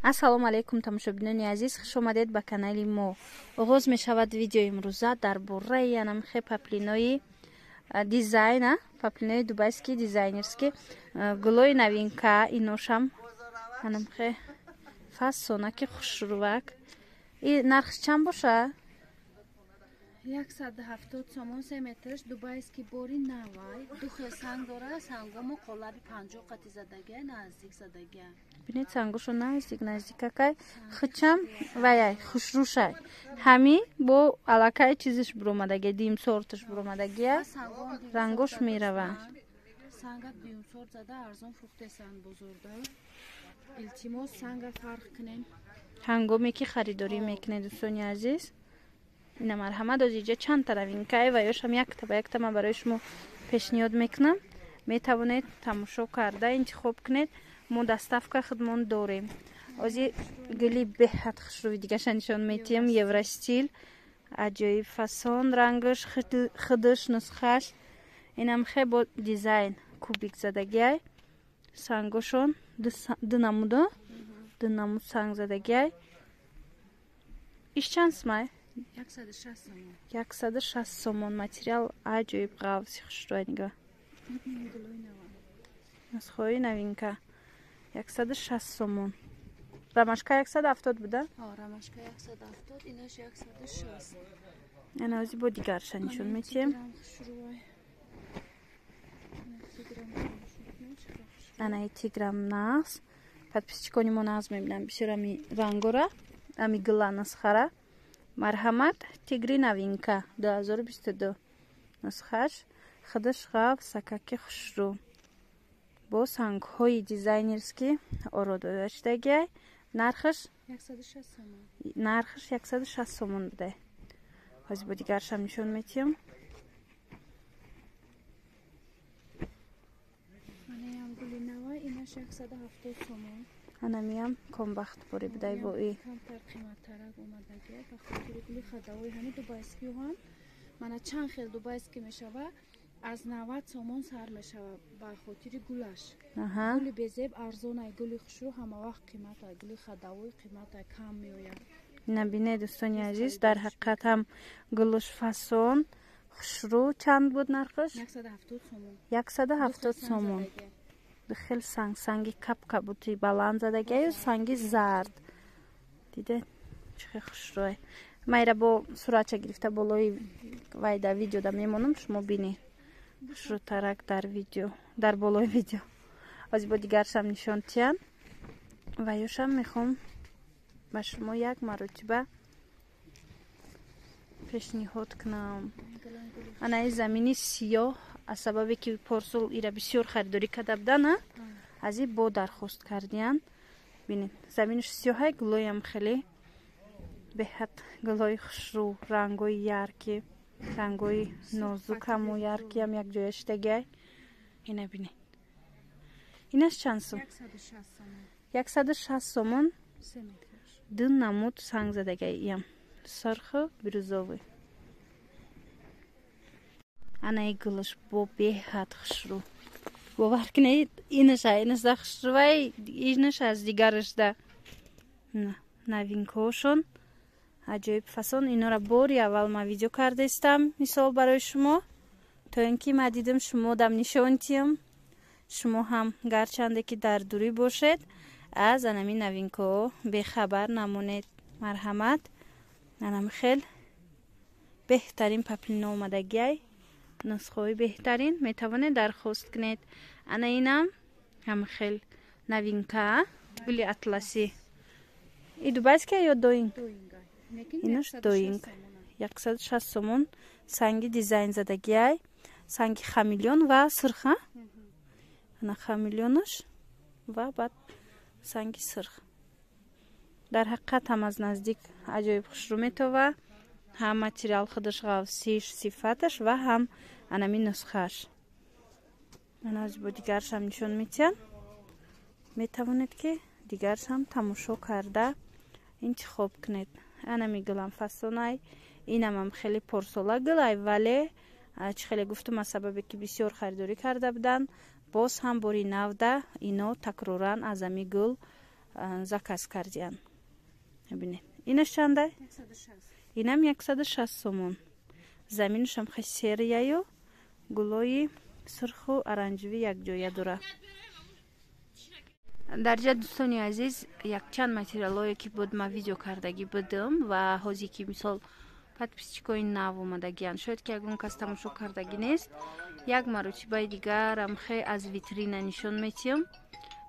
ассалому алайкум тамошобинони азиз, хуш омадед ба канали мо. оғоз мешавад видеои имрӯза дар бораи анамхе паплинои дизайна, паплинои дубайски дизайнерски гулои навинка иношам анамхе фасонаки хушрувак. И нархш чанд боша? 170 сомон 3 метрш дубайский бори навай ду хел санг дора сангому қолаби 50 қати задага наздик задага бинед сангошо наздик акай хичам ваяй хушрушай ҳами бо алакай чизиш буромадаги дим сорташ буромадаги рангош мерава санга дим сорт зада арзон фухтесан бузурда илтимос санга фарқ кунем ҳангоме ки харидорӣ мекунед дӯстони азиз. ина марҳамат озиҷа чанд та равинкае ва ёшам якта ба якта ман барои шумо пешниҳод мекунам. метавонед тамошо карда интихоб кунед. мо доставка хидмон дорем. ози гули беҳад хушрӯи дигаша нишон метиҳам. евростил аҷоиб фасон рангаш хидаш нусхаш инам хе бо дизайн кубик задагиай сангошон ду намуд санг задагиай. иш чанд смай? 160 сомон. материал аҷоиб ғавзи хушрӯи нигоҳ нусхои навинка 160 сомон. рамашка 170 буда? рамашка 170 инаш 160. ана ози бо дигарша нишон метиҳем. ана тиграм нағз подписчикони мо нағз мебинам бисёр ами рангора ами гила нусхара. марҳамат тигри навинка 2022 нусхаш хидаш ғав сакаки хушрӯ бо сангҳои дизайнерски орода шудагиай. нархаш 160 сомон буде. ҳозир бо дигаршам нишон метиҳам. анамиам комбахт бори будай бо и мана чанд хел дубайский мешава аз 90 сомон сар мешава ба хотири гулаш. гули безеб арзонай гули хушрӯ ҳама вақт қиматай гули хадавои қиматай кам меояд. набинед дӯстони азиз дар ҳақиқат ҳам гулуш фасон хушрӯ чанд буд нархаш? 170 сомон. хел санги капкабути баланд задагиаю санги зард дидед чӣ хел хушрӯе. майра бо суратча гирифта болои вайда видеода мемонам шумо бинед хушрӯтарак дар видео дар болои видео. ҳозир бо дигаршам нишон тиҳам ва ёшам мехом ба шумо як маротиба пешниҳод кунам. анаи замини сиёҳ аз сабабе ки порсол ира бисёр харидорӣ карда будана аз и бо дархост кардиян. бинед заминаш сиёҳай гулоям хеле беҳад гулои хушрӯ рангои ярки рангои нозукаму яркиам якҷоя шудагиай. ина бинед инаш чанд сом? 160 сомон. ду намуд санг задагиай иам сарху бирӯзовӣ. анаи гулаш бо беҳад хушрӯ бовар кунед инашда хушрӯвай инаш аз дигарашда навинкаҳошон аҷоиб фасон. инора бори аввал ман видео кардаистам мисол барои шумо то ин ки ман дидам шумо дам нишон тиҳам шумо ҳам гарчанде ки дар дурӣ бошед аз анами навинкаҳо бехабар намонед. марҳамат анам хел беҳтарин паплино омадагиай нусхои беҳтарин метавонед дархост кунед. ана инам ҳам хел навинка гули атласи и дубайския ё доинг? инаш доинг 160 сомон. санги дизайн задагиай санги хамилён ва сирха ана хамилёнаш ва баъд санги сирх. дар ҳақиқат ҳам аз наздик аҷоиб хушрӯ метова ҳам материал худаш ғавсиш сифаташ ва ҳам анами нусхааш. ман аз бо дигаршам нишон метиҳам. метавонед ки дигаршам тамошо карда интихоб кунед. анами гулам фасонай инамам хеле порсола гулай вале чӣ хеле гуфтум аз сабабе ки бисёр харидорӣ карда будан боз ҳам бори навда ино такроран аз ами гул заказ кардиян. Бибинед. Инаш чанда? 160. Инам 160 сомон. Заминш ҳам хеле серияю гулои сурху оранҷевӣ якҷоя дора. дар ҷа дӯстони азиз, якчанд материалое ки буд ма видео кардагӣ будам ва ҳозир ки мисол подписчикои нав омадагиянд, шояд ки ягон кас тамошо кардагӣ нест, як маротибаи дигарам хеле аз витрина нишон метиҳам.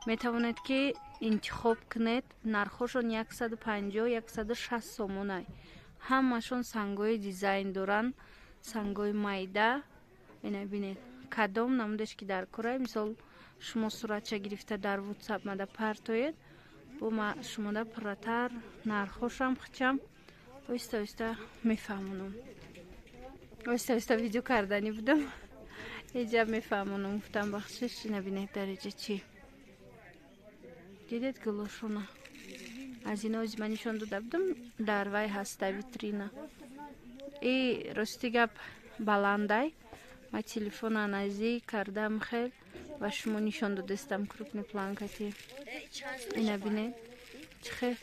Метавонед ки интихоб кунед. Нархошон 150-160 сомонай. Ҳамашон сангои дизайн доранд, сангои майда. Ина бинед кадом намудаш ки дар корай, мисол шумо суратша гирифта дар WhatsApp мада партоед, бо ма шумода пурратар нархошам хичам оҳиста оҳиста мефаҳмонам. Оҳиста оҳиста видео кардани будам. Эҷа мефаҳмонам, гуфтам бахшиш. Ина бинед дар эҷа чӣ дидед гулошона. Аз ин ҳозир ман нишон дода будам, дар вай ҳаста витрина. И рости гап баландай. Ма телефона наздик кардам хел ва шумо нишон додастам крупной планкати. Ина бинед чӣ хел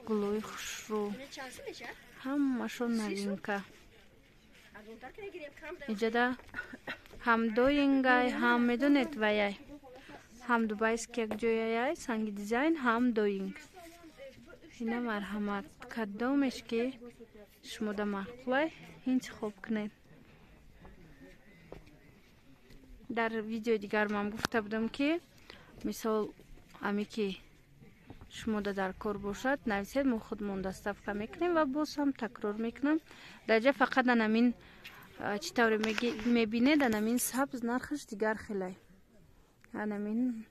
гулои хушрӯ. Ҳамашон новинка. Иҷада ҳам доингай, ҳам медонед ваяй. ҳам дубайский якҷояяй, санги дизайн, ҳам доинг. Ина марҳамат. Кадомеш ки шумода мақулай, интихоб кунед. дар видеои дигар ман гуфта будам ки мисол ами ки шумода дар кор бошад, нависед, мо худмон доставка мекунем ва боз ҳам такрор мекунам. дар ҷа фақат анамин чӣ тавре мебинед, анамин сабз нархаш дигар хелай. Анамин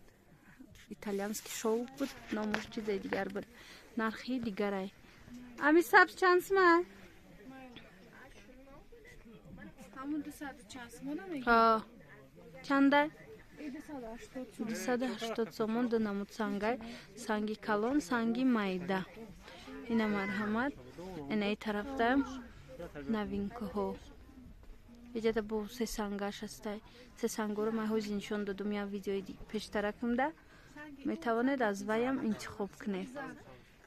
итальянский шоу буд, номаш чизе дигар буд, нархи дигарай. Ами сабз чанд сомон? ҳамун 260 сомона мегӣ? Чанда? 280 280 сомон ду намуд сангай, санги калон, санги майда. Ина марҳамат. Ина и тарафта новинкаҳо. Иҷада бо се сангаш ҳастай. Се сангоро ман ҳозир нишон додум як видеои пештаракамда. Метавонед аз ваям интихоб кунед.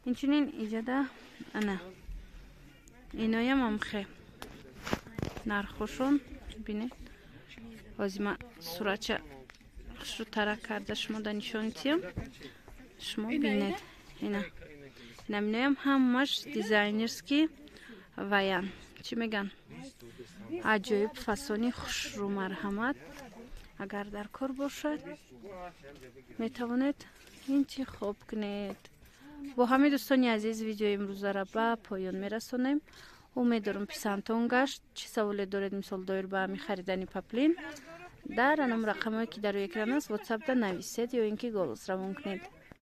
Инчунин иҷада ана иноям ҳам хеле нархошон бинед. ҳозир ман суратша хушрӯтара карда шумода нишон диҳам. шумо бинед. Ина миноям ҳамаш дизайнерский ваян. Чӣ меган? аҷоиб фасони хушрӯ. Марҳамат. агар дар кор бошад, метавонед интихоб кунед. бо ҳамин дӯстони азиз видеои имрӯзара ба поён мерасонем. умед дорам писандтон гашт. чӣ саволе доред, мисол доир ба ҳамин харидани паплин, дар анам рақамое ки дар экран аст WhatsApp да нависед ё ин ки голос равон кунед.